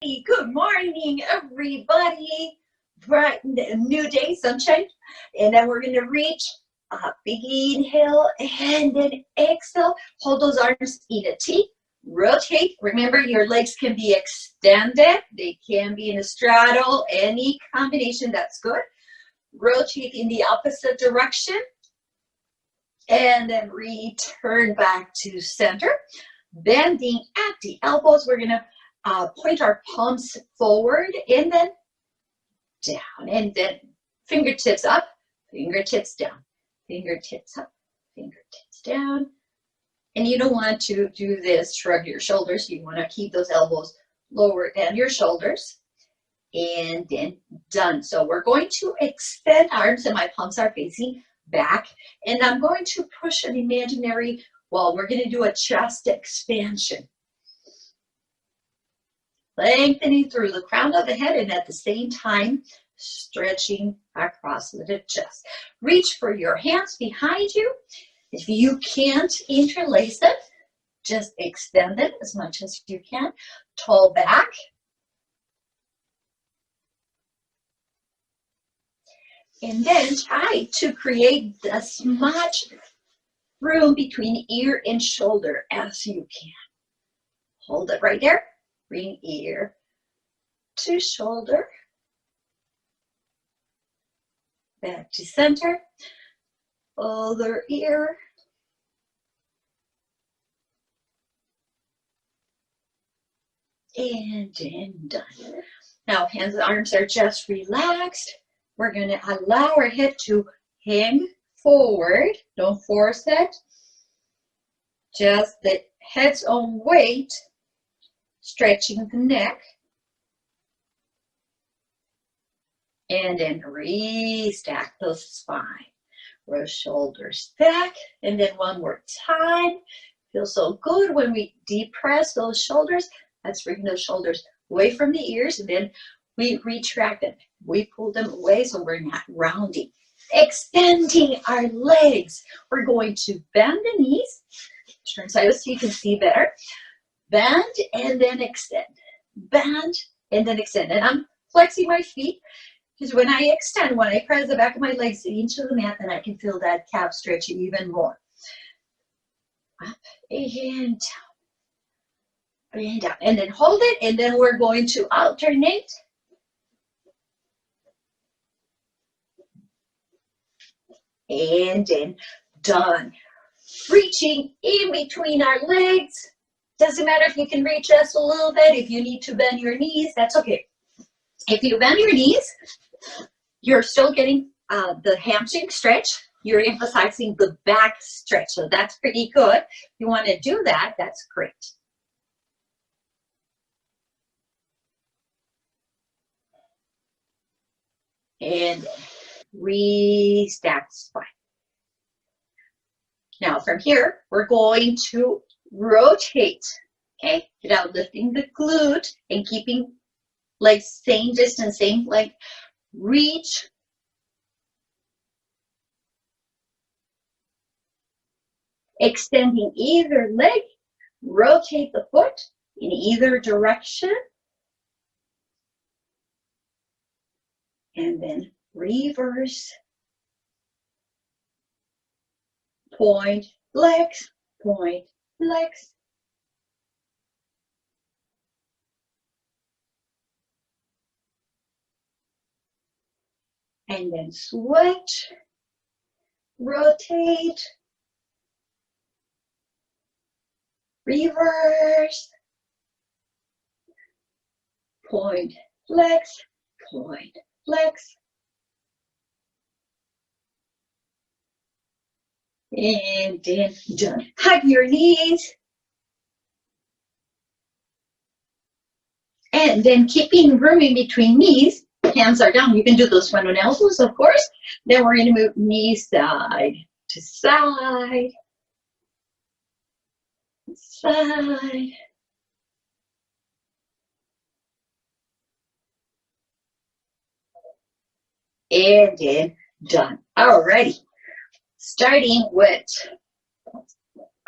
Good morning, everybody. Bright new day, sunshine. And then we're going to reach a big inhale and then exhale. Hold those arms in a T. Rotate. Remember, your legs can be extended. They can be in a straddle. Any combination, that's good. Rotate in the opposite direction. And then return back to center. Bending at the elbows. We're going to point our palms forward and then down, and then fingertips up, fingertips down, fingertips up, fingertips down. And you don't want to do this, shrug your shoulders. You want to keep those elbows lower than your shoulders. And then done. So we're going to extend arms, and my palms are facing back. And I'm going to push an imaginary wall. We're going to do a chest expansion. Lengthening through the crown of the head and at the same time stretching across the chest. Reach for your hands behind you. If you can't interlace it, just extend it as much as you can. Tall back. And then try to create as much room between ear and shoulder as you can. Hold it right there. Bring ear to shoulder, back to center, other ear, and then done. Now hands and arms are just relaxed. We're going to allow our head to hang forward. Don't force it. Just the head's own weight. Stretching the neck. And then restack the spine. Roll shoulders back. And then one more time. Feels so good when we depress those shoulders. Let's bring those shoulders away from the ears. And then we retract them. We pull them away so we're not rounding. Extending our legs. We're going to bend the knees. Turn sideways so you can see better. Bend and then extend. Bend and then extend. And I'm flexing my feet because when I extend, when I press the back of my legs into the mat, then I can feel that calf stretch even more. Up and down. And down. And then hold it. And then we're going to alternate. And then done. Reaching in between our legs. Doesn't matter if you can reach just a little bit. If you need to bend your knees, that's okay. If you bend your knees, you're still getting the hamstring stretch. You're emphasizing the back stretch. So that's pretty good. If you want to do that, that's great. And restack spine. Now from here, we're going to rotate, okay, without lifting the glute and keeping legs same distance, same length. Reach. Extending either leg. Rotate the foot in either direction. And then reverse. Point, legs, point, legs. And then switch, rotate, reverse, point, legs, point, legs. And then done. Hug your knees. And then keeping room in between knees. Hands are down. You can do those front on elbows, of course. Then we're going to move knees side to side. Side. And then done. Alrighty. Starting with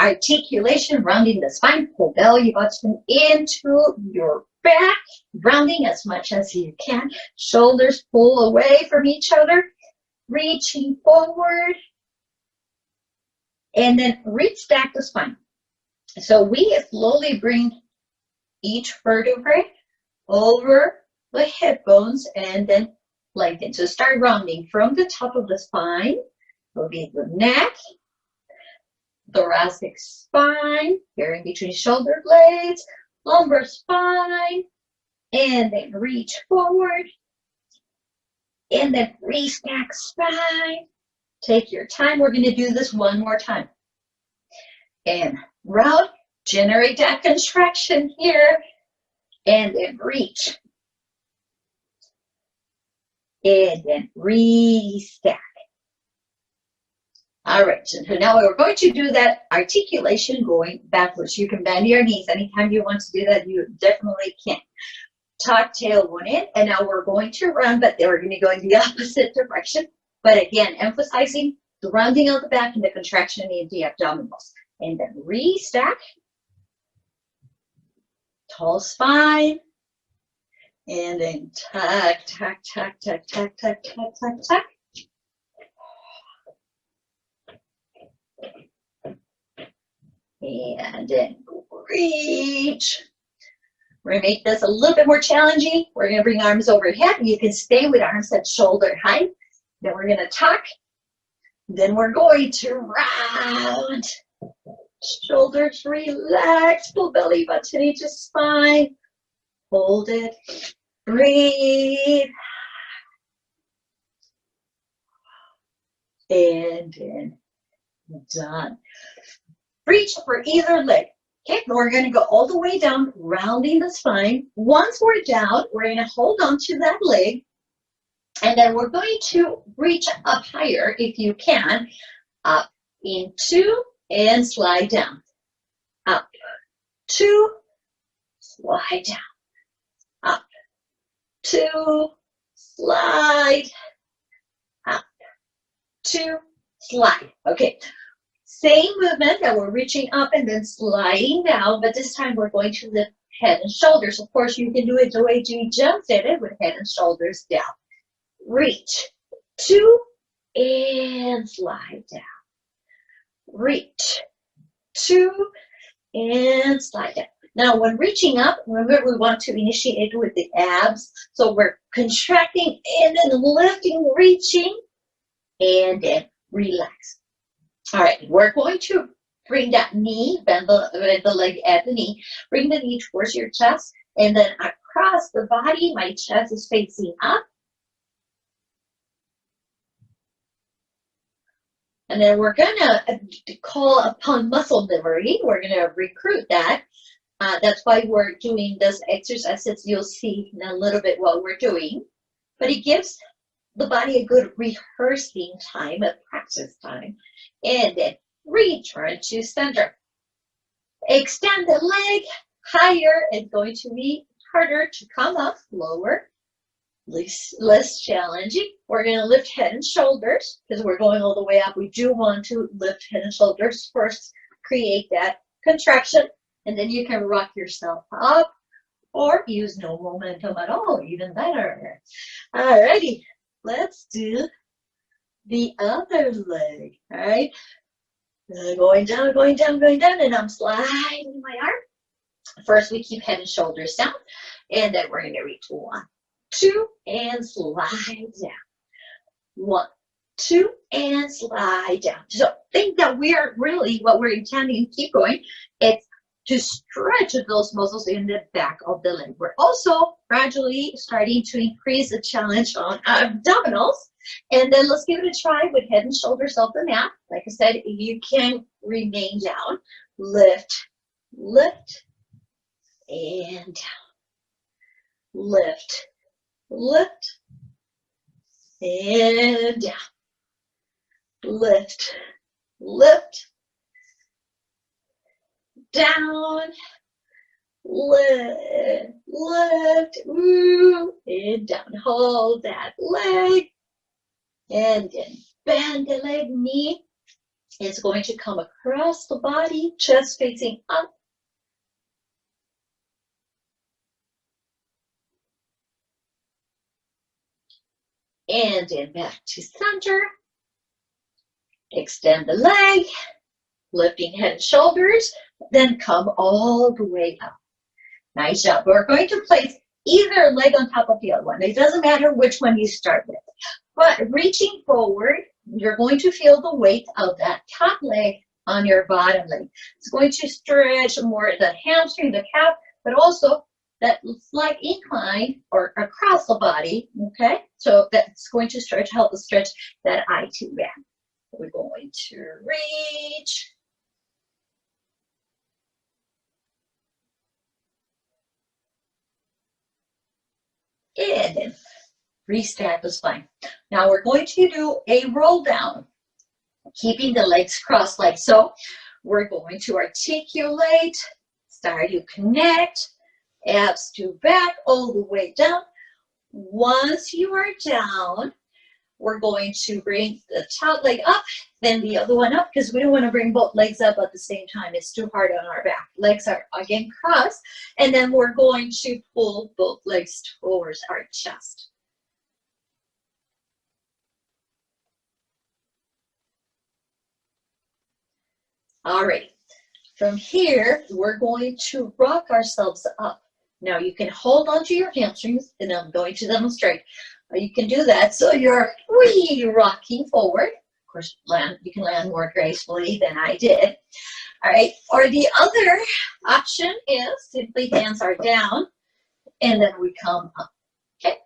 articulation, rounding the spine, pull belly button into your back, rounding as much as you can. Shoulders pull away from each other, reaching forward, and then reach back the spine. So we slowly bring each vertebrae over the hip bones and then lengthen. So start rounding from the top of the spine. Will be the neck, thoracic spine, here in between shoulder blades, lumbar spine, and then reach forward, and then restack spine. Take your time. We're going to do this one more time. And round, generate that contraction here, and then reach. And then restack. All right, so now we're going to do that articulation going backwards. You can bend your knees anytime you want to do that. You definitely can. Tuck tailbone in, and now we're going to run, but we're going to go in the opposite direction. But again, emphasizing the rounding of the back and the contraction in the abdominals. And then restack. Tall spine. And then tuck, tuck, tuck, tuck, tuck, tuck, tuck, tuck, tuck. And then reach. We're going to make this a little bit more challenging. We're going to bring arms overhead. You can stay with arms at shoulder height. Then we're going to tuck. Then we're going to round. Shoulders relax. Pull belly button into spine. Hold it. Breathe. And then done. Reach for either leg. Okay, we're going to go all the way down, rounding the spine. Once we're down, we're going to hold on to that leg. And then we're going to reach up higher, if you can. Up, into, and slide down. Up, two, slide down. Up, two, slide. Up, two, slide. Okay. Same movement that we're reaching up and then sliding down, but this time we're going to lift head and shoulders. Of course, you can do it the way you just did it with head and shoulders down. Reach, two, and slide down. Reach, two, and slide down. Now, when reaching up, remember we want to initiate with the abs. So we're contracting and then lifting, reaching, and then relax. All right, we're going to bring that knee, bend the leg at the knee, bring the knee towards your chest, and then across the body, my chest is facing up. And then we're gonna call upon muscle memory. We're gonna recruit that. That's why we're doing this exercises. You'll see in a little bit what we're doing, but it gives the body a good rehearsing time, a practice time. And then return to center. Extend the leg higher. It's going to be harder to come up, lower, less challenging. We're going to lift head and shoulders because we're going all the way up. We do want to lift head and shoulders first, create that contraction, and then you can rock yourself up or use no momentum at all, even better. All righty. Let's do the other leg, all right? Going down, going down, going down, and I'm sliding my arm. First, we keep head and shoulders down, and then we're going to reach one, two, and slide down. One, two, and slide down. So think that we are really, what we're intending, keep going, it's to stretch those muscles in the back of the leg. We're also gradually starting to increase the challenge on abdominals. And then let's give it a try with head and shoulders off the mat. Like I said, you can remain down. Lift, lift, and down. Lift, lift, and down. Lift, lift, down, lift, lift, ooh, and down. Hold that leg, and then bend the leg. Knee is going to come across the body, chest facing up. And then back to center. Extend the leg, lifting head and shoulders, then come all the way up. Nice job. We're going to place either leg on top of the other one. It doesn't matter which one you start with. But reaching forward, you're going to feel the weight of that top leg on your bottom leg. It's going to stretch more the hamstring, the calf, but also that slight incline or across the body, okay? So that's going to stretch, help us stretch that I2 band. We're going to reach. And then restack the spine. Now we're going to do a roll down, keeping the legs crossed like so. We're going to articulate, start to connect, abs to back, all the way down. Once you are down, we're going to bring the top leg up, then the other one up, because we don't want to bring both legs up at the same time. It's too hard on our back. Legs are again crossed, and then we're going to pull both legs towards our chest. All right, from here, we're going to rock ourselves up. Now you can hold onto your hamstrings, and I'm going to demonstrate. You can do that so you're rocking forward. Of course, you can land more gracefully than I did. All right, or the other option is simply hands are down, and then we come up. Okay,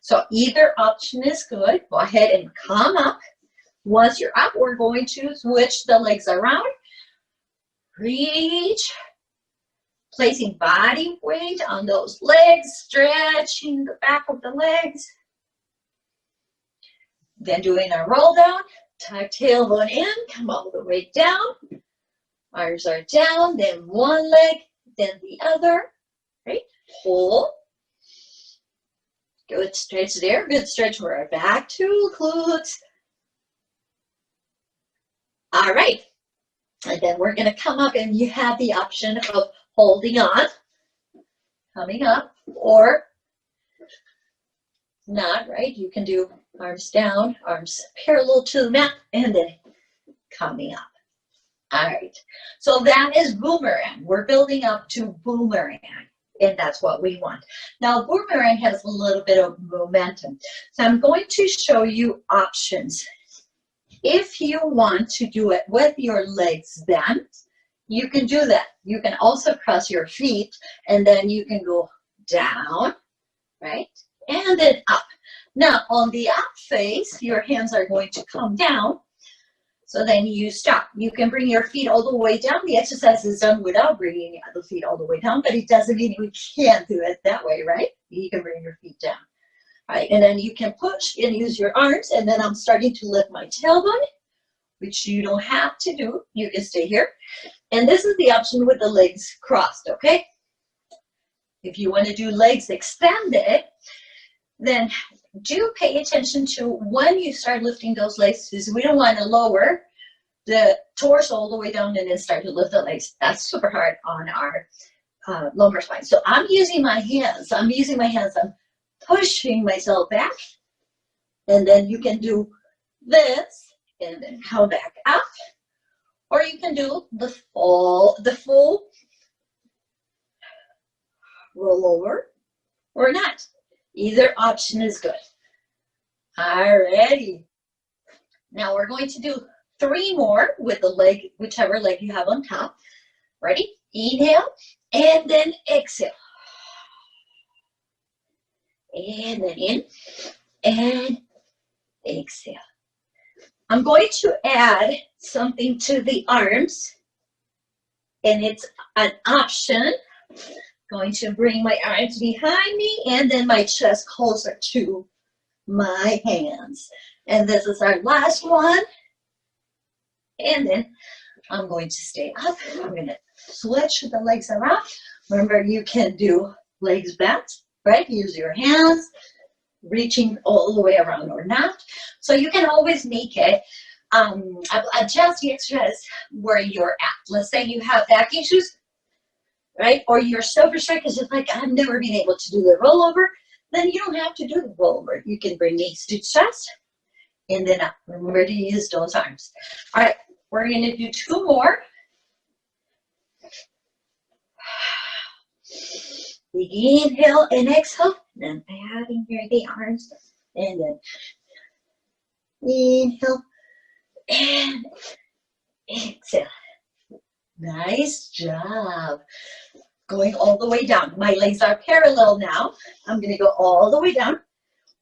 so either option is good. Go ahead and come up. Once you're up, we're going to switch the legs around. Reach, placing body weight on those legs, stretching the back of the legs. Then doing a roll down, tuck tailbone in, come all the way down. Arms are down, then one leg, then the other. Right? Pull. Good stretch there. Good stretch for our back to glutes. All right. And then we're going to come up, and you have the option of holding on, coming up, or not, right? You can do arms down, arms parallel to the mat, and then coming up. All right. So that is boomerang. We're building up to boomerang, and that's what we want. Now, boomerang has a little bit of momentum. So I'm going to show you options. If you want to do it with your legs bent, you can do that. You can also cross your feet, and then you can go down, right? And then up. Now, on the up face, your hands are going to come down. So then you stop. You can bring your feet all the way down. The exercise is done without bringing the feet all the way down, but it doesn't mean we can't do it that way, right? You can bring your feet down. All right, and then you can push and use your arms, and then I'm starting to lift my tailbone, which you don't have to do. You can stay here. And this is the option with the legs crossed, okay? If you want to do legs extended, then do pay attention to when you start lifting those legs, because we don't want to lower the torso all the way down and then start to lift the legs. That's super hard on our lumbar spine. So I'm using my hands. I'm pushing myself back, and then you can do this and then come back up, or you can do the full roll over or not. Either option is good. Alrighty. Now we're going to do 3 more with the leg, whichever leg you have on top. Ready? Inhale, and then exhale. And then in, and exhale. I'm going to add something to the arms, and it's an option. Going to bring my arms behind me, and then my chest closer to my hands. And this is our last one. And then I'm going to stay up. I'm going to switch the legs around. Remember, you can do legs bent, right? Use your hands, reaching all the way around or not. So you can always make it, adjust the exercise where you're at. Let's say you have back issues, right? Or you're so frustrated because it's like, I've never been able to do the rollover. Then you don't have to do the roller. You can bring knees to chest and then up. Remember to use those arms. All right, we're going to do 2 more. Big inhale and exhale. Then adding here the arms. And then inhale and exhale. Nice job. Going all the way down. My legs are parallel now. I'm going to go all the way down.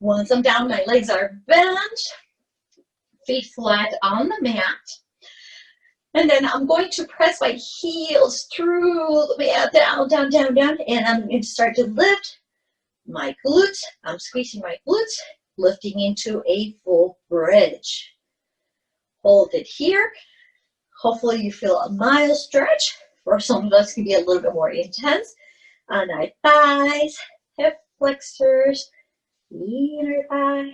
Once I'm down, my legs are bent. Feet flat on the mat. And then I'm going to press my heels through the mat, down, down, down, down. And I'm going to start to lift my glutes. I'm squeezing my glutes, lifting into a full bridge. Hold it here. Hopefully you feel a mild stretch. For some of us, it can be a little bit more intense. On our thighs, hip flexors, inner thigh,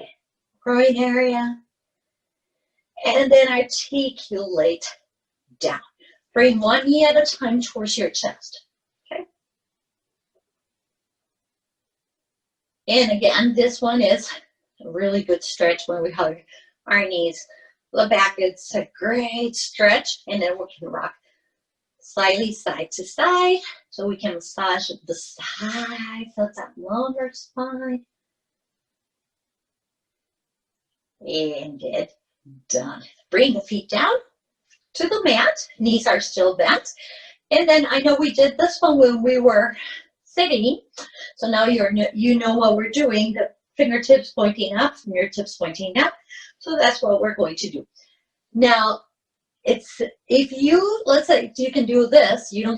groin area. And then articulate down. Bring one knee at a time towards your chest. Okay. And again, this one is a really good stretch when we hug our knees. The back, it's a great stretch. And then we can rock slightly side to side. So we can massage the sides of that longer spine. And get done. Bring the feet down to the mat. Knees are still bent. And then I know we did this one when we were sitting. So now you know what we're doing. The fingertips pointing up, fingertips pointing down. So that's what we're going to do. Now, if you, let's say you can do this, you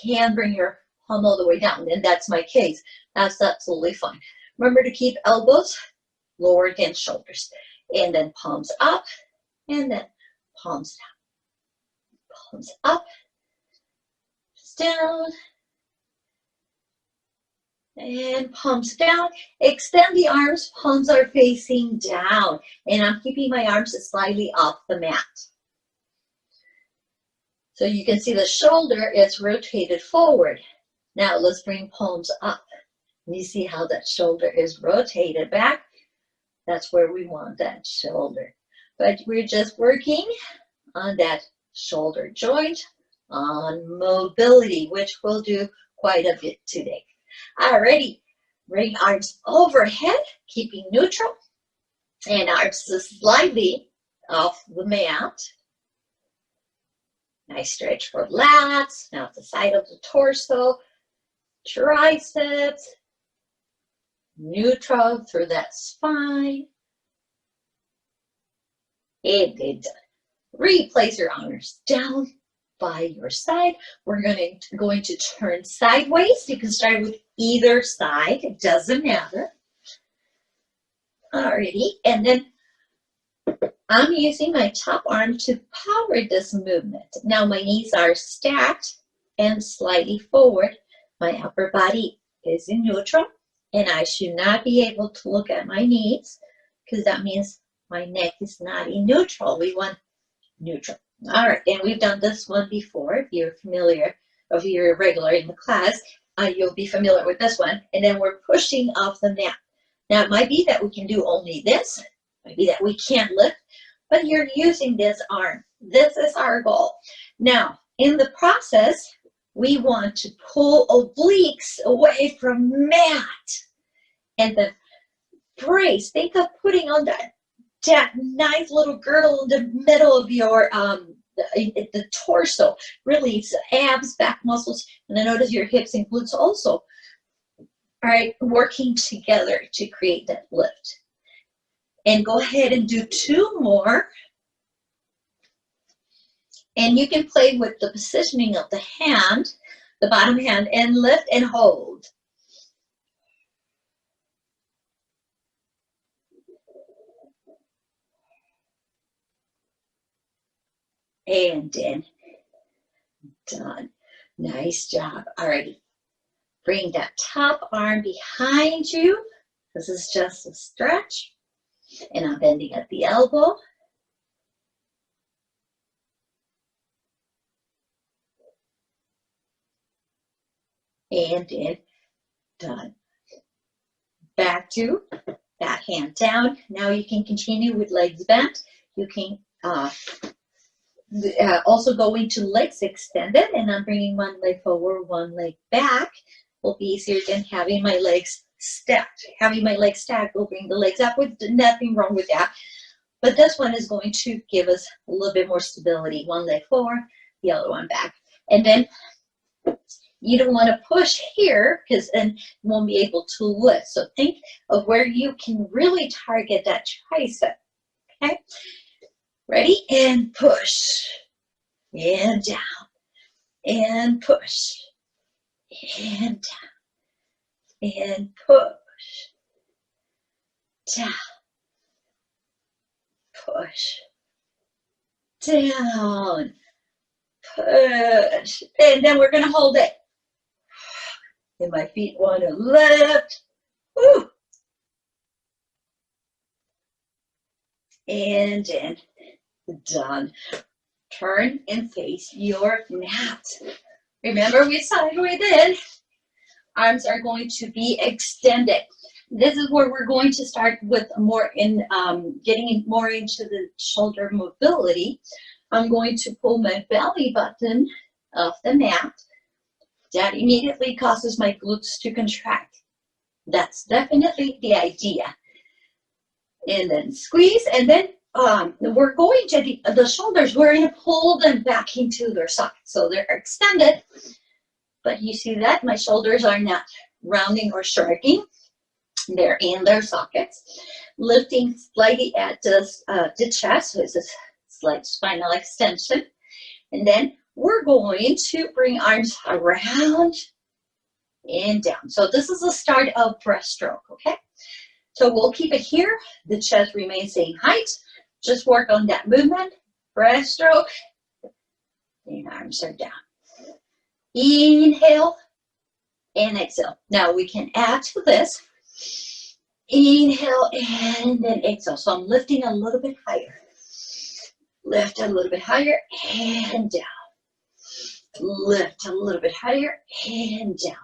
can bring your palm all the way down, and that's my case. That's absolutely fine. Remember to keep elbows lower against shoulders. And then palms up, and then palms down. Palms up, down, and palms down. Extend the arms, palms are facing down. And I'm keeping my arms slightly off the mat. So you can see the shoulder is rotated forward. Now let's bring palms up. And you see how that shoulder is rotated back? That's where we want that shoulder. But we're just working on that shoulder joint, on mobility, which we'll do quite a bit today. Alrighty, bring arms overhead, keeping neutral, and arms slightly off the mat. Nice stretch for lats, now the side of the torso, triceps, neutral through that spine. And then replace your arms down by your side. We're going to turn sideways. You can start with either side, it doesn't matter. Alrighty, and then I'm using my top arm to power this movement. Now my knees are stacked and slightly forward. My upper body is in neutral, and I should not be able to look at my knees because that means my neck is not in neutral. We want neutral. All right, and we've done this one before. If you're familiar, if you're regular in the class, you'll be familiar with this one. And then we're pushing off the mat. Now it might be that we can do only this. It might be that we can't lift, but you're using this arm. This is our goal. Now, in the process, we want to pull obliques away from mat. And then brace. Think of putting on that nice little girdle in the middle of your the torso. Really, it's abs, back muscles, and then notice your hips and glutes also. All right, working together to create that lift. And go ahead and do 2 more. And you can play with the positioning of the hand, the bottom hand, and lift and hold. And then done. Nice job. Alrighty. Bring that top arm behind you. This is just a stretch. And I'm bending at the elbow. And then done. back to that hand down. Now you can continue with legs bent. You can also go into legs extended, and I'm bringing one leg forward, one leg back. Will be easier than having my legs stacked. Having my legs stacked will bring the legs upwards. Nothing wrong with that. But this one is going to give us a little bit more stability. One leg forward, the other one back. And then you don't want to push here because then you won't be able to lift. So think of where you can really target that tricep. Okay? Ready? And push. And down. And push. And down. And push. Down. Push. Down. Push. And then we're going to hold it. And my feet want to lift. Woo. And then done. Turn and face your mat. Remember, we sideways in. Arms are going to be extended. This is where we're going to start with more in getting more into the shoulder mobility. I'm going to pull my belly button off the mat. That immediately causes my glutes to contract. That's definitely the idea. And then squeeze, and then we're going to the shoulders, we're going to pull them back into their sockets. So they're extended, but you see that my shoulders are not rounding or shrinking. They're in their sockets. Lifting slightly at the chest, so it's a slight spinal extension. And then we're going to bring arms around and down. So this is the start of breaststroke, okay? So we'll keep it here. The chest remains same height. Just work on that movement. Breaststroke. And arms are down. Inhale and exhale. Now we can add to this. Inhale and then exhale. So I'm lifting a little bit higher. Lift a little bit higher and down. Lift a little bit higher and down.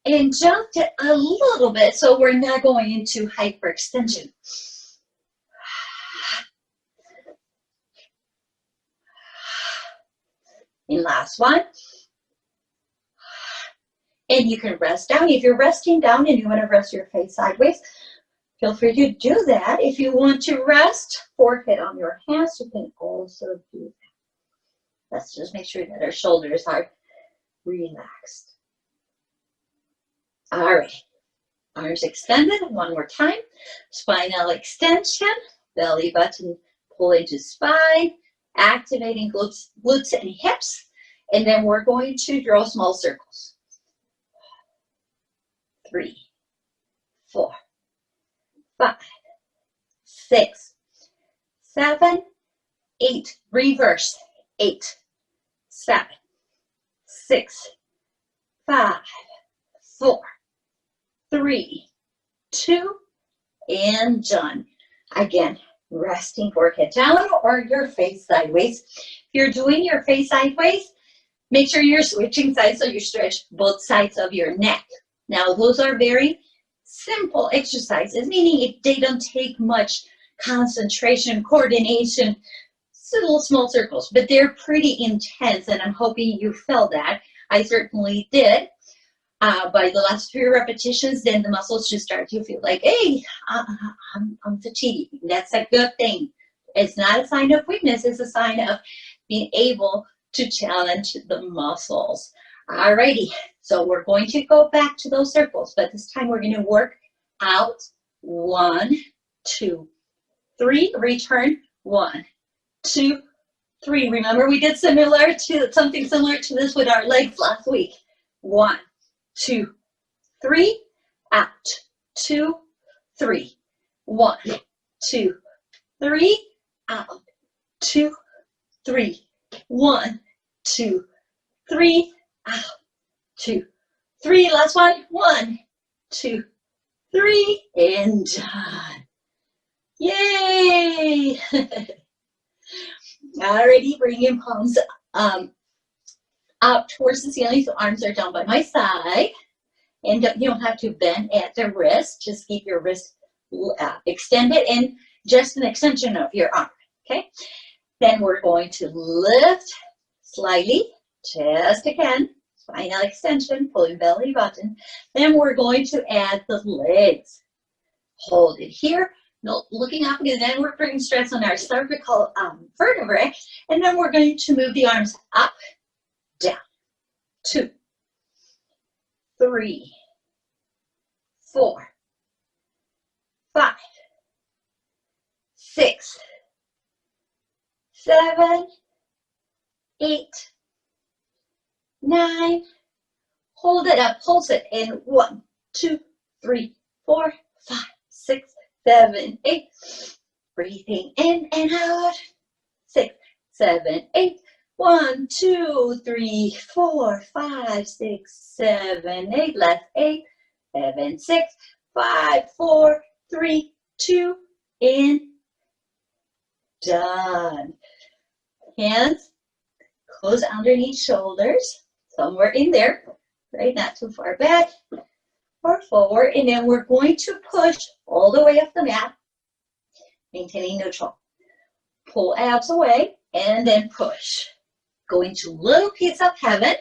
And jump it a little bit so we're not going into hyperextension. And last one. And you can rest down. If you're resting down and you want to rest your face sideways, feel free to do that. If you want to rest forehead on your hands, you can also do that. Let's just make sure that our shoulders are relaxed. All right. Arms extended. One more time. Spinal extension. Belly button pull into spine. Activating glutes and hips. And then we're going to draw small circles. 3, 4, 5, 6, 7, 8. Reverse. 8, 7, 6, 5, 4, 3, 2, and done. Again, resting forehead down or your face sideways. If you're doing your face sideways, make sure you're switching sides so you stretch both sides of your neck. Now, those are very simple exercises, meaning they don't take much concentration, coordination, little small circles, but they're pretty intense, and I'm hoping you felt that. I certainly did. By the last 3 repetitions, then the muscles just start to feel like, hey, I'm fatigued. That's a good thing. It's not a sign of weakness. It's a sign of being able to challenge the muscles. Alrighty, so we're going to go back to those circles, but this time we're going to work out. 1, 2, 3. Return. 1, 2, 3. Remember, we did something similar to this with our legs last week. 1, 2, 3. Out. 2, 3. 1, 2, 3. Out. 2, 3. 1, 2, 3. Out. 2, 3. Last one. 1, 2, 3. And done. Yay! Alrighty, bring your palms up towards the ceiling, so arms are down by my side. And you don't have to bend at the wrist. Just keep your wrist extended and just an extension of your arm, okay? Then we're going to lift slightly, just again, spinal extension, pulling belly button. Then we're going to add the legs. Hold it here, no, looking up, and then we're bringing stress on our cervical vertebrae, and then we're going to move the arms up, down, 2, 3, 4, 5, 6, 7, 8, 9, hold it up, pulse it in 1, 2, 3, 4, 5, 6, 7, 8, breathing in and out, 6, 7, 8, 1, 2, 3, 4, 5, 6, 7, 8, last 8, 7, 6, 5, 4, 3, 2, in, done. Hands close underneath shoulders, somewhere in there, right? Not too far back or forward. And then we're going to push all the way up the mat, maintaining neutral. Pull abs away and then push. Going to little piece of heaven.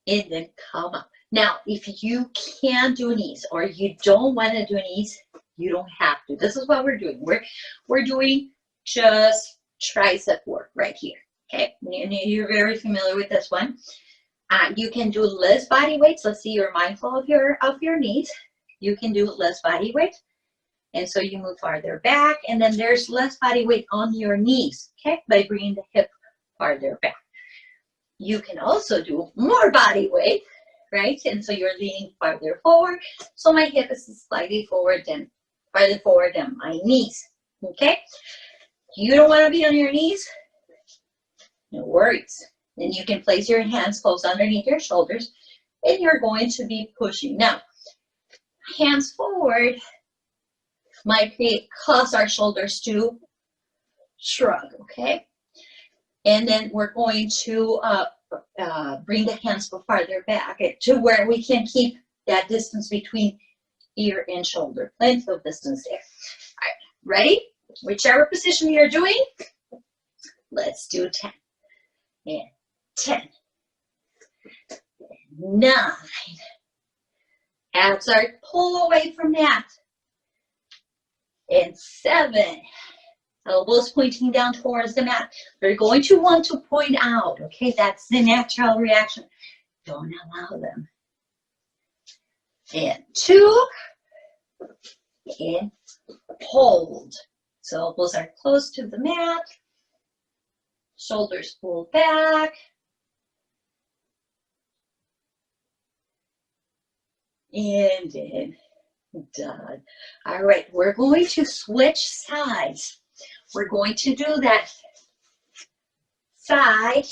And then come up. Now, if you can't do knees or you don't want to do knees, you don't have to. This is what we're doing. We're doing just tricep work right here. Okay, you're very familiar with this one. You can do less body weights. Let's see, you're mindful of your knees. You can do less body weight, and so you move farther back, and then there's less body weight on your knees. Okay, by bringing the hip farther back. You can also do more body weight, right? And so you're leaning farther forward. So my hip is slightly farther forward than my knees. Okay? You don't want to be on your knees? No worries. Then you can place your hands close underneath your shoulders, and you're going to be pushing. Now, hands forward might cause our shoulders to shrug, okay? And then we're going to bring the hands farther back to where we can keep that distance between ear and shoulder. Plenty of distance there. All right, ready? Whichever position you're doing, let's do 10. And 10. 9. Abs are pull away from that. And 7. Elbows pointing down towards the mat. You're going to want to point out, okay? That's the natural reaction. Don't allow them. And 2. And hold. So elbows are close to the mat. Shoulders pull back. And then done. All right, we're going to switch sides. We're going to do that side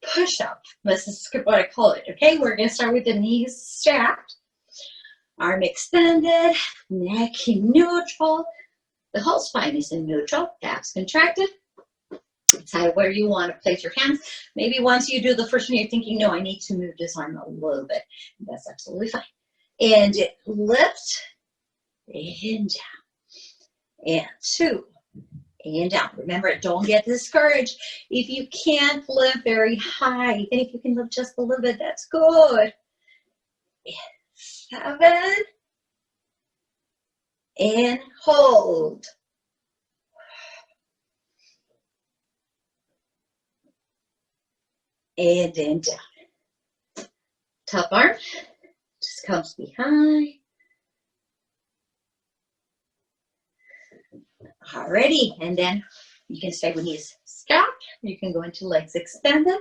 push-up. This is what I call it, okay? We're going to start with the knees stacked, arm extended, neck in neutral. The whole spine is in neutral, abs contracted. Decide where you want to place your hands. Maybe once you do the first one, you're thinking, no, I need to move this arm a little bit. That's absolutely fine. And lift and down. And 2 and down. Remember, don't get discouraged. If you can't lift very high, even if you can lift just a little bit, that's good. And 7 and hold. And then down. Top arm just comes behind. Alrighty, and then you can stay with knees stacked. You can go into legs extended.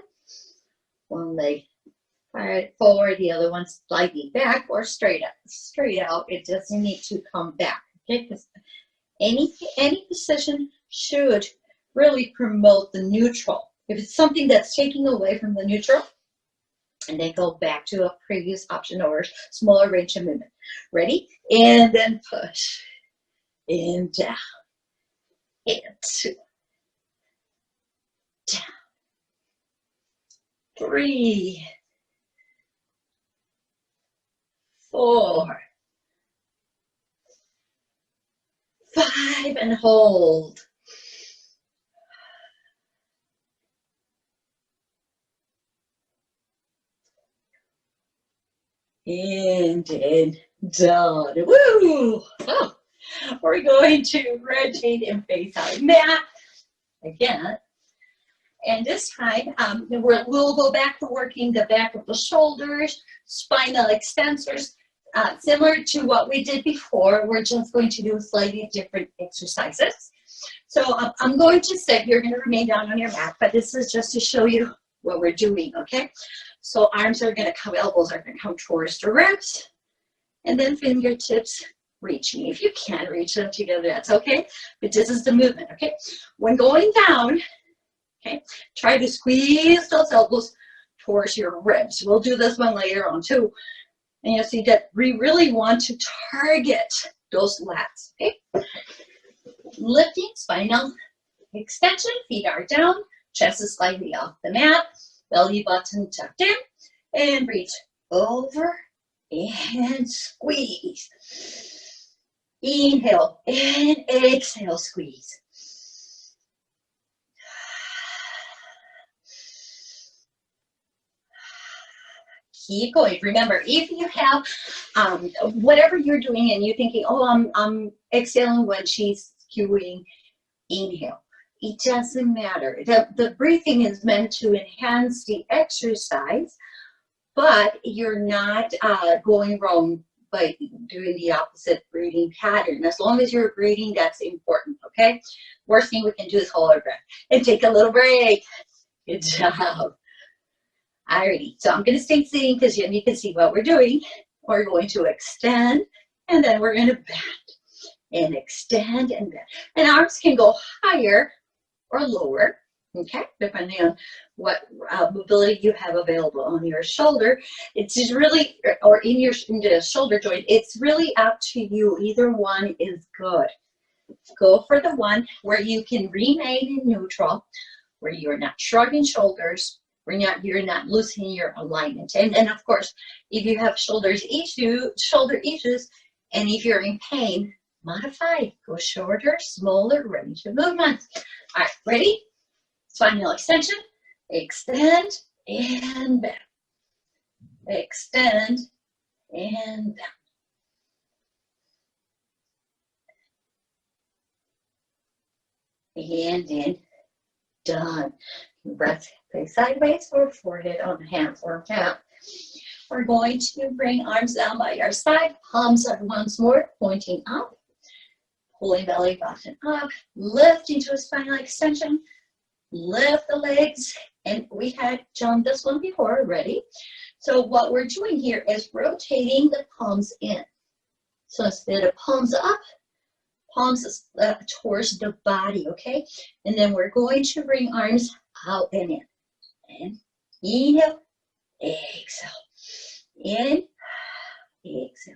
One leg forward, the other one slightly back or straight up. Straight out. It doesn't need to come back. Okay, because any position should really promote the neutral. If it's something that's taking away from the neutral, and then go back to a previous option or smaller range of movement. Ready? And then push. And down. and 2, down, 3, 4, 5, and hold. And done. Woo! Oh, we're going to rotate and face our mat again. And this time, we'll go back to working the back of the shoulders, spinal extensors, similar to what we did before. We're just going to do slightly different exercises. So I'm going to sit. You're going to remain down on your mat, but this is just to show you what we're doing, okay? So arms are going to come, elbows are going to come towards the ribs, and then fingertips reach me. If you can't reach them together, that's okay, but this is the movement, okay? When going down, okay, try to squeeze those elbows towards your ribs. We'll do this one later on too. And you'll see that we really want to target those lats, okay? Lifting, spinal extension, feet are down, chest is slightly off the mat, belly button tucked in, and reach over and squeeze. Inhale and exhale, squeeze. Keep going. Remember, if you have whatever you're doing and you're thinking, oh, I'm exhaling when she's skewing, inhale. It doesn't matter. The breathing is meant to enhance the exercise, but you're not going wrong by doing the opposite breathing pattern. As long as you're breathing, that's important, okay? Worst thing we can do is hold our breath and take a little break. Good job. Alrighty, so I'm going to stay sitting because you can see what we're doing. We're going to extend, and then we're going to bend, and extend and bend. And arms can go higher or lower, okay, depending on what mobility you have available on your shoulder. It's just really, or in the shoulder joint, it's really up to you. Either one is good. Go for the one where you can remain in neutral, where you're not shrugging shoulders, where you're not losing your alignment. And of course, if you have shoulder issues, and if you're in pain, modify. Go shorter, smaller range of movement. All right, ready? Spinal extension, extend and bend. Extend and bend. And in, done. Breath face sideways or forehead on hands or mat. We're going to bring arms down by our side, palms up once more, pointing up, pulling belly button up, lift into a spinal extension, lift the legs, and we had done this one before already. So what we're doing here is rotating the palms in. So instead of palms up, palms towards the body, okay? And then we're going to bring arms out and in. And inhale, exhale. In, exhale.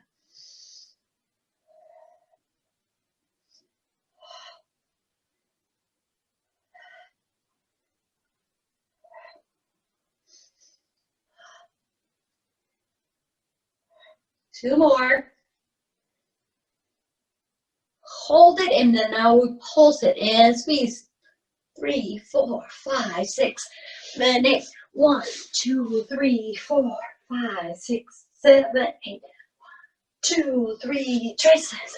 Two more. Hold it, and then now we pulse it and squeeze. 3, 4, 5, 6, 7, 8. 1, 2, 3, 4, 5, 6, 7, 8. 2, 3, traces.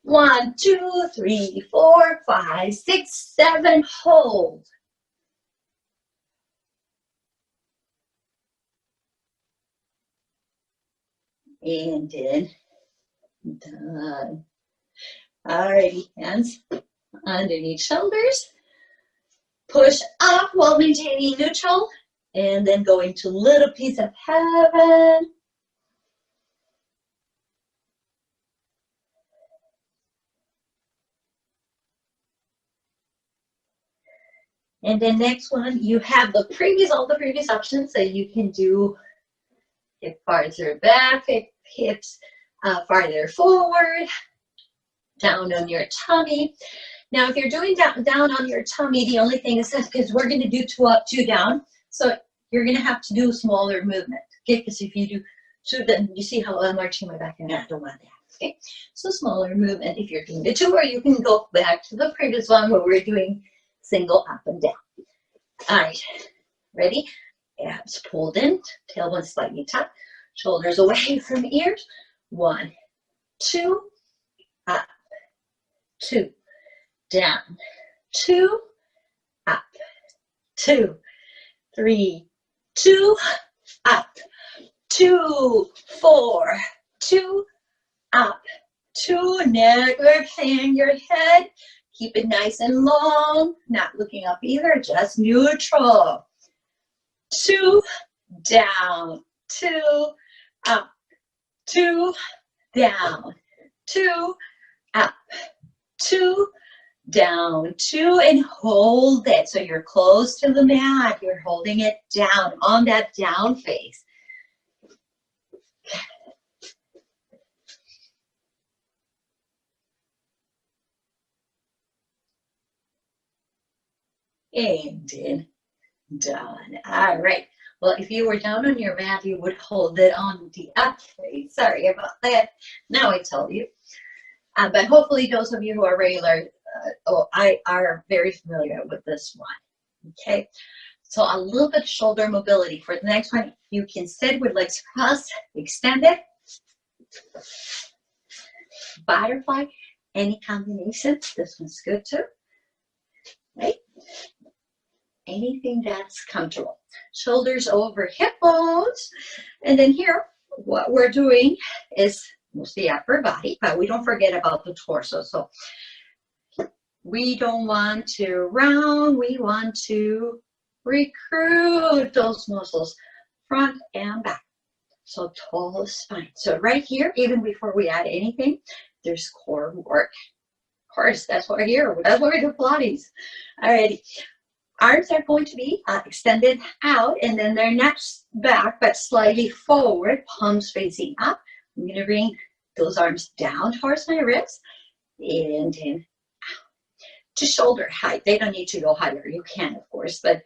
1, 2, 3, 4, 5, 6, 7. Hold. And in. Done. Alrighty, hands underneath shoulders. Push up while maintaining neutral. And then go into little piece of heaven. And then next one, you have all the previous options that you can do hip farther back, hips farther forward, down on your tummy. Now, if you're doing down on your tummy, the only thing is this, because we're going to do 2 up, 2 down. So you're going to have to do a smaller movement. Okay, because if you do 2, then you see how I'm arching my back, and I don't want that. Okay, so smaller movement if you're doing the 2, or you can go back to the previous one where we're doing single up and down. All right, ready? Abs pulled in, tailbone slightly tucked, shoulders away from ears. 1, 2, up, 2, down, 2, up, 2, 3, 2, up, 2, 4, 2, up, 2, never hang your head. Keep it nice and long, not looking up either, just neutral. 2, down, 2, up, 2, down, 2, up, 2, down, 2, and hold it. So you're close to the mat. You're holding it down on that down face. And in, done. All right. Well, if you were down on your mat, you would hold it on the up face. Sorry about that. Now I tell you. But hopefully those of you who are regular are very familiar with this one. Okay. So a little bit of shoulder mobility. For the next one, you can sit with legs crossed, extended, butterfly, any combination. This one's good too. Right? Anything that's comfortable. Shoulders over hip bones. And then here, what we're doing is mostly upper body, but we don't forget about the torso. So we don't want to round, we want to recruit those muscles, front and back. So tall spine. So right here, even before we add anything, there's core work. Of course, that's what we're here. That's what we do Pilates. Alrighty. Arms are going to be extended out, and then they're not back, but slightly forward, palms facing up. I'm going to bring those arms down towards my ribs, and in, out. To shoulder height. They don't need to go higher. You can, of course, but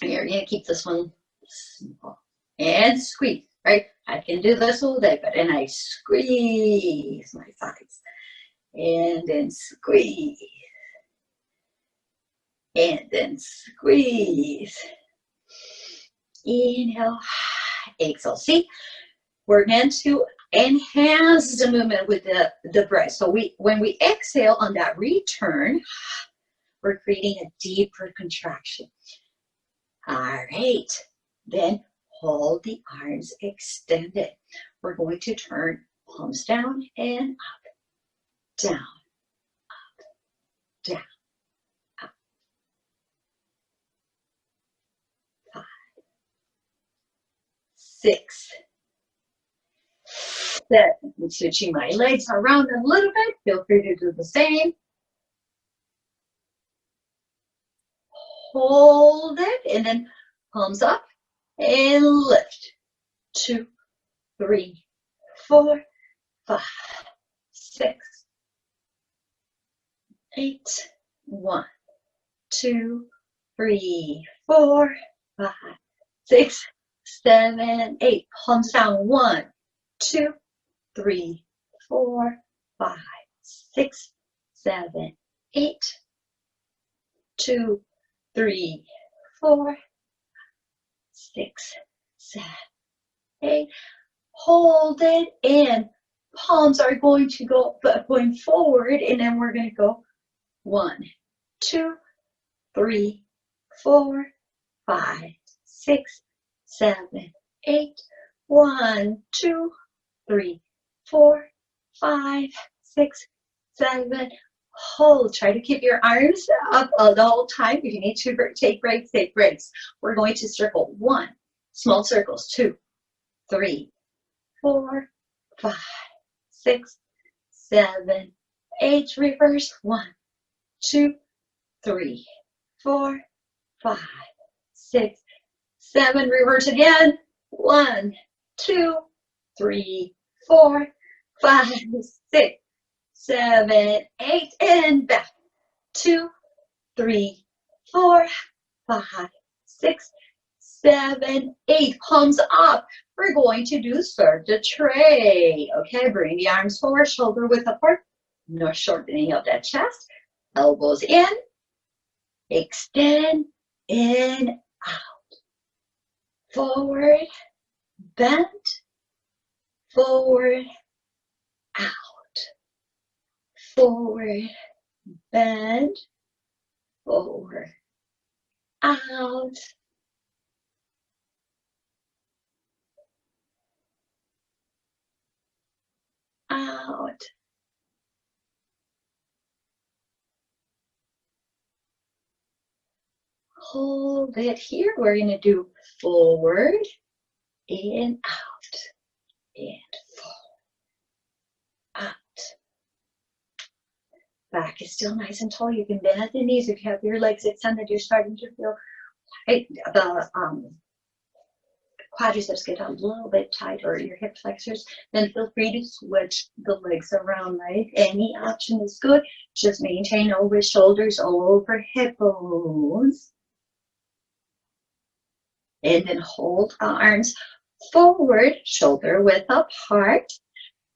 you're going to keep this one small. And squeeze, right? I can do this all day, but then I squeeze my thighs. And then squeeze. And then squeeze. Inhale, exhale. See, we're meant to enhance the movement with the breath. So when we exhale on that return, we're creating a deeper contraction. All right, then hold the arms extended. We're going to turn palms down and up, down, up, down. 6, 7. I'm switching my legs around a little bit. Feel free to do the same. Hold it, and then palms up and lift. 2, 3, 4, 5, 6, 8. 1, 2, 3, 4, 5, 6, 7, 8. Palms down. 1, 2, 3, 4, 5, 6, 7, 8. 2, 3, 4, 6, 7, 8. Hold it, and palms are going to go going forward, and then we're going to go 1, 2, 3, 4, 5, 6, 7, 8. 1, 2, 3, 4, 5, 6, 7. Hold. Try to keep your arms up the whole time. If you need to take breaks, take breaks. We're going to circle. 1, small circles. 2, 3, 4, 5, 6, 7, 8. Reverse. 1, 2, 3, 4, 5, 6, 7. Reverse again. 1, 2, 3, 4, 5, 6, 7, 8, and back. 2, 3, 4, 5, 6, 7, 8. Palms up. We're going to do serve the tray. Okay, bring the arms forward, shoulder width apart. No shortening of that chest. Elbows in. Extend, in, out. Forward, bend, forward, out. Forward, bend, forward, out. Out. Hold it here. We're going to do forward, in, out, and forward, out. Back is still nice and tall. You can bend at the knees if you have your legs extended. You're starting to feel the quadriceps get a little bit tighter, your hip flexors. Then feel free to switch the legs around, right? Any option is good. Just maintain over shoulders, over hip bones. And then hold arms forward, shoulder width apart.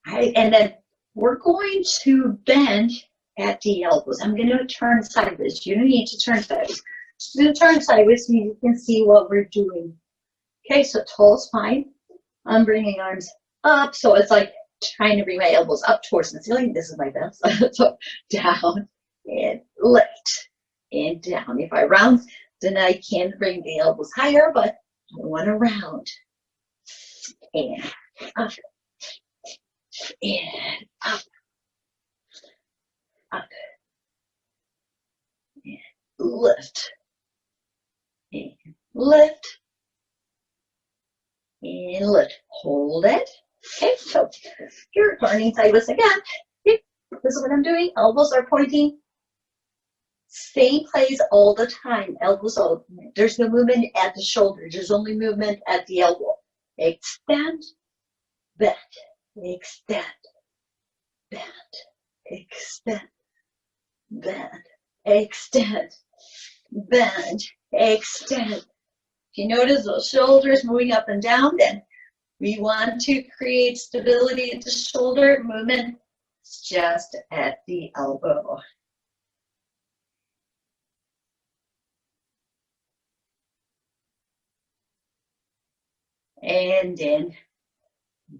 Right? And then we're going to bend at the elbows. I'm going to turn sideways. You don't need to turn sideways. Just going to turn sideways so you can see what we're doing. Okay, so tall spine. I'm bringing arms up. So it's like trying to bring my elbows up towards the ceiling. This is my best. So down and lift and down. If I round, then I can bring the elbows higher, but I want to round. And up. And up. Up. And lift. And lift. And lift. Hold it. Okay, so you're turning sideways again. Okay, this is what I'm doing. Elbows are pointing. Same place all the time. Elbows out. There's no movement at the shoulder. There's only movement at the elbow. Extend, bend, extend, bend, extend, bend, extend, bend, extend. If you notice those shoulders moving up and down, then we want to create stability at the shoulder. Movement just at the elbow. And then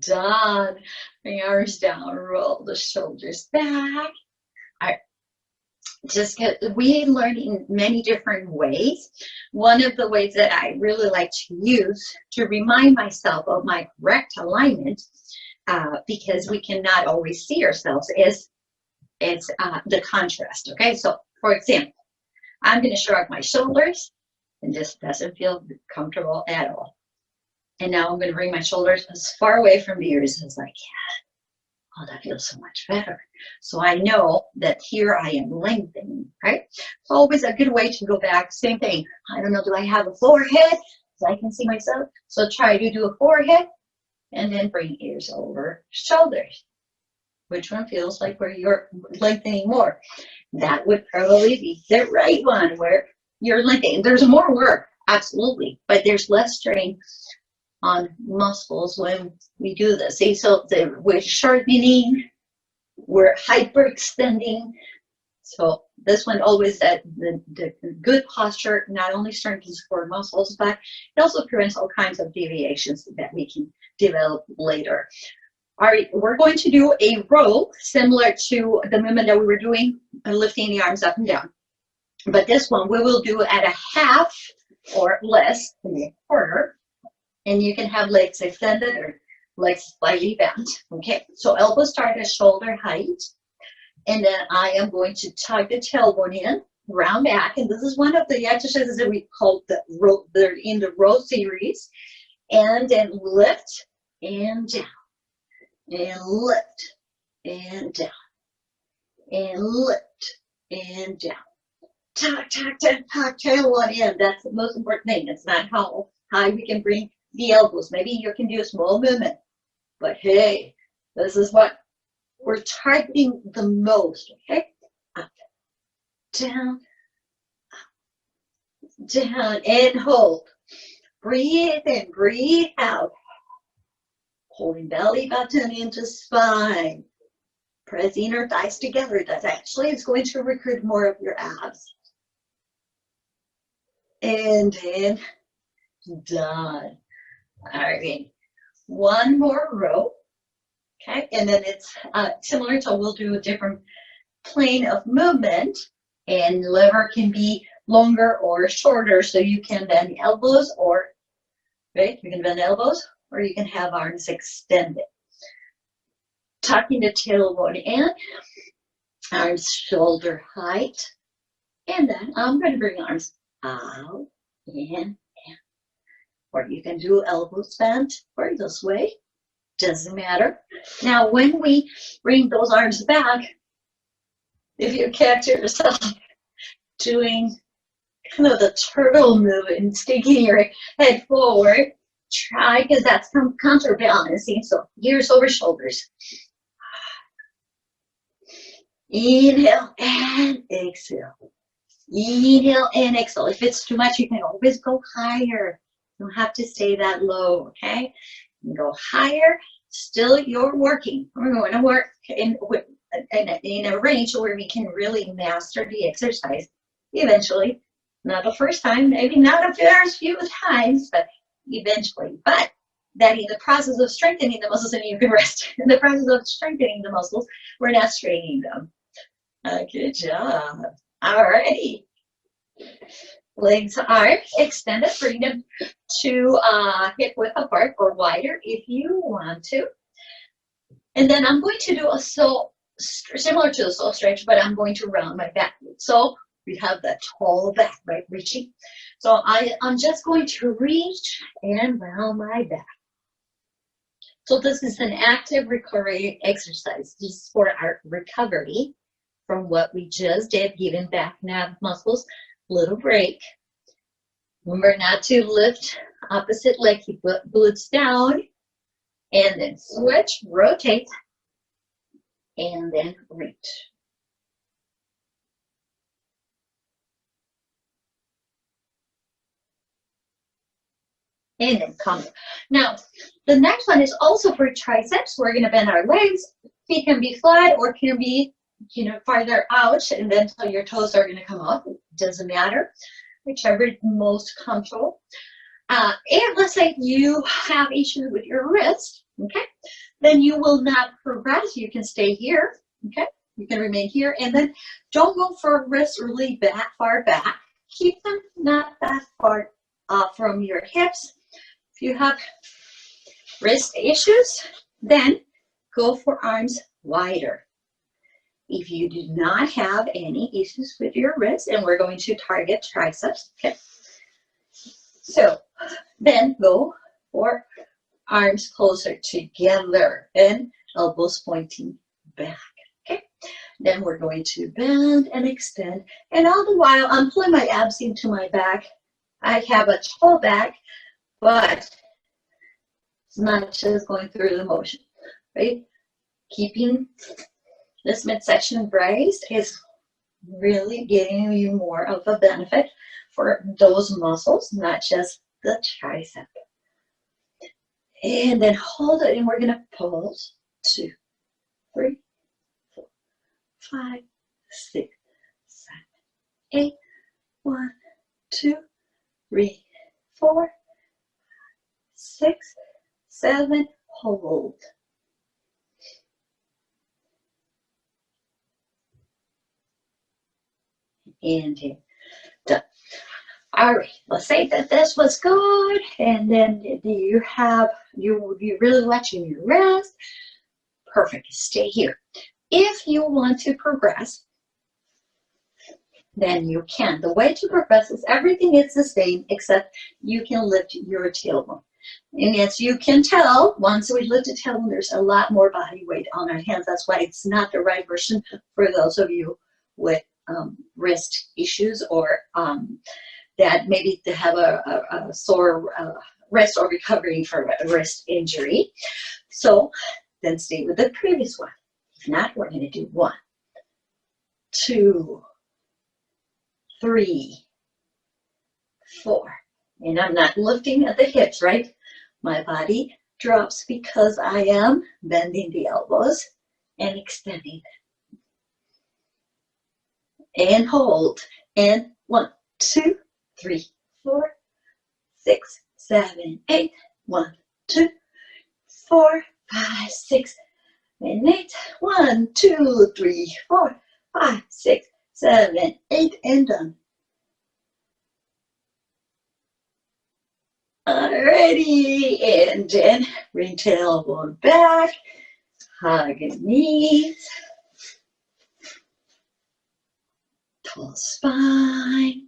done. Bring arms down, roll the shoulders back. All right. Just get, we learn in many different ways. One of the ways that I really like to use to remind myself of my correct alignment, because we cannot always see ourselves, is the contrast. Okay, so for example, I'm going to shrug my shoulders, and this doesn't feel comfortable at all. And now I'm going to bring my shoulders as far away from the ears as I can. Oh, that feels so much better. So I know that here I am lengthening, right? It's always a good way to go back. Same thing. I don't know, do I have a forehead? So I can see myself. So try to do a forehead and then bring ears over shoulders. Which one feels like where you're lengthening more? That would probably be the right one where you're lengthening. There's more work, absolutely, but there's less strain on muscles when we do this. See, so we're shortening, we're hyperextending. So this one always, the good posture not only strengthens core muscles, but it also prevents all kinds of deviations that we can develop later. All right, we're going to do a row similar to the movement that we were doing, lifting the arms up and down. But this one we will do at a half or less than a quarter. And you can have legs extended or legs slightly bent. Okay, so elbows start at shoulder height. And then I am going to tug the tailbone in, round back. And this is one of the exercises that we call the row, they're in the row series. And then lift and down. And lift and down. And lift and down. Tuck, tuck, tuck, tuck, tailbone in. That's the most important thing. It's not how high we can bring the elbows. Maybe you can do a small movement, but hey, this is what we're targeting the most. Okay, up, down, down, and hold. Breathe in, breathe out. Holding belly button into spine. Pressing your thighs together. That actually is going to recruit more of your abs. And then done. All right. One more row. Okay. And then it's similar to we'll do a different plane of movement. And lever can be longer or shorter. So you can bend the elbows or, right? You can bend the elbows or you can have arms extended. Tucking the tailbone in. Arms shoulder height. And then I'm going to bring arms out and in. Or you can do elbows bent or this way. Doesn't matter. Now, when we bring those arms back, if you catch yourself doing kind of the turtle move and sticking your head forward, try, because that's counterbalancing. So ears over shoulders. Inhale and exhale. Inhale and exhale. If it's too much, you can always go higher. You don't have to stay that low, okay? You can go higher. Still, you're working. We're going to work in a range where we can really master the exercise eventually. Not the first time, maybe not the first few times, but eventually. But that in the process of strengthening the muscles, and you can rest. In the process of strengthening the muscles, we're not straining them. Good job. All righty. Legs are extended. Bring them to hip width apart or wider if you want to. And then I'm going to do a similar to the soul stretch, but I'm going to round my back. So we have that tall back, right? Reaching. So I'm just going to reach and round my back. So this is an active recovery exercise. This is for our recovery from what we just did, giving back nav muscles a little break. Remember not to lift opposite leg, keep glutes down, and then switch, rotate, and then reach. And then come. Now, the next one is also for triceps. We're going to bend our legs. Feet can be flat or can be, farther out, and then so your toes are going to come up. It doesn't matter, whichever is most comfortable. And let's say you have issues with your wrist, okay? Then you will not progress. You can stay here, okay? You can remain here, and then don't go for wrists really far back. Keep them not that far from your hips. If you have wrist issues, then go for arms wider. If you do not have any issues with your wrist, and we're going to target triceps, okay? So then go for arms closer together and elbows pointing back, okay? Then we're going to bend and extend, and all the while I'm pulling my abs into my back. I have a tall back, but it's not just going through the motion, right? Keeping this midsection raised is really getting you more of a benefit for those muscles, not just the tricep. And then hold it, and we're going to pulse. 2, 3, 4, 5, 6, 7, 8. 1, 2, 3, 4, 6, 7. Hold. And done. All right, let's say that this was good, and then you really watching your rest. Perfect. Stay here. If you want to progress, then you can. The way to progress is everything is the same, except you can lift your tailbone. And as you can tell, once we lift the tailbone, there's a lot more body weight on our hands. That's why it's not the right version for those of you with wrist issues, or that maybe they have a sore wrist or recovering from a wrist injury. So then stay with the previous one. If not, we're going to do 1, 2, 3, 4. And I'm not lifting at the hips, right? My body drops because I am bending the elbows and extending. And hold. And 1, 2, 3, 4, 6, 7, 8. 1, 2, 4, 5, 6, and 8. 1, 2, 3, 4, 5, 6, 7, 8, and done. Alrighty, and then bring tailbone back, hug knees, tall spine.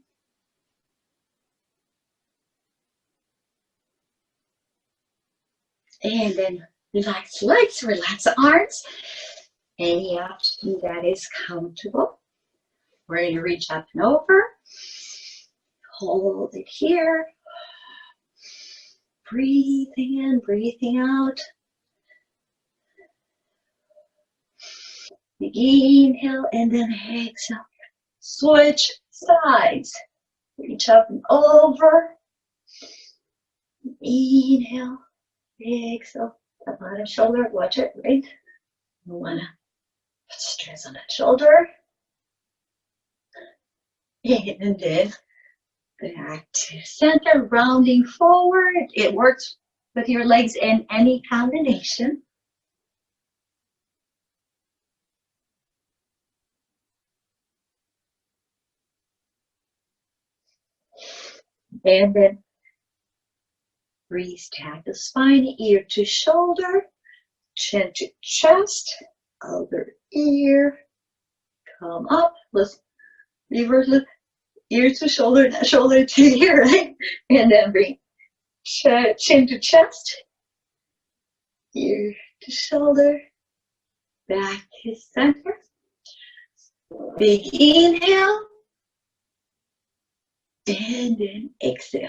And then relax legs, relax arms. Any option that is comfortable. We're going to reach up and over. Hold it here. Breathing in, breathing out. Big inhale and then exhale. Switch sides. Reach up and over. Inhale. Exhale. The bottom shoulder. Watch it, right? You want to put stress on that shoulder. And then back to center, rounding forward. It works with your legs in any combination. And then restack the spine, ear to shoulder, chin to chest, other ear. Come up. Let's reverse it. Ear to shoulder, not shoulder to ear, right? And then bring chin to chest, ear to shoulder, back to center. Big inhale. And then exhale.